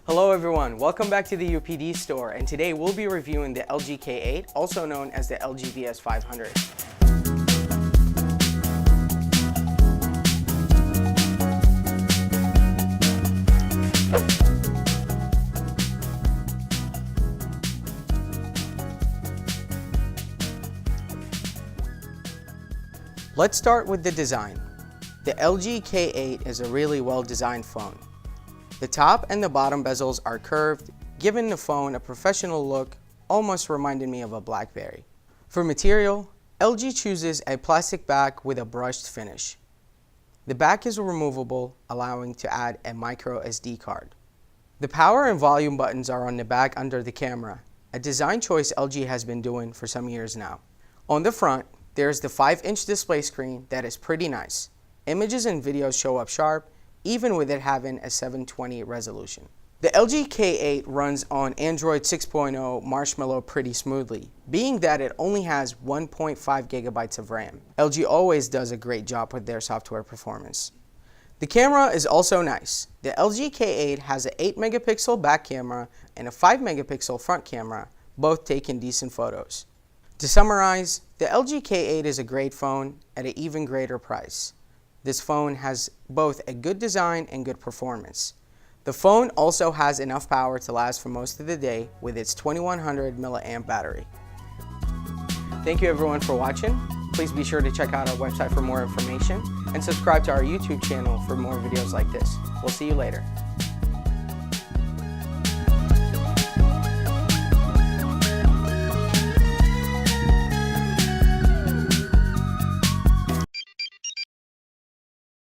Hello everyone, welcome back to the UPD store, and today we'll be reviewing the LG K8, also known as the LG VS500. Let's start with the design. The LG K8 is a really well-designed phone. The top and the bottom bezels are curved, giving the phone a professional look, almost reminding me of a BlackBerry. For material, LG chooses a plastic back with a brushed finish. The back is removable, allowing to add a micro SD card. The power and volume buttons are on the back under the camera, a design choice LG has been doing for some years now. On the front, there's the 5-inch display screen that is pretty nice. Images and videos show up sharp, even with it having a 720 resolution. The LG K8 runs on Android 6.0 Marshmallow pretty smoothly, being that it only has 1.5 gigabytes of RAM. LG always does a great job with their software performance. The camera is also nice. The LG K8 has an 8 megapixel back camera and a 5 megapixel front camera, both taking decent photos. To summarize, the LG K8 is a great phone at an even greater price. This phone has both a good design and good performance. The phone also has enough power to last for most of the day with its 2100 milliamp battery. Thank you everyone for watching. Please be sure to check out our website for more information and subscribe to our YouTube channel for more videos like this. We'll see you later.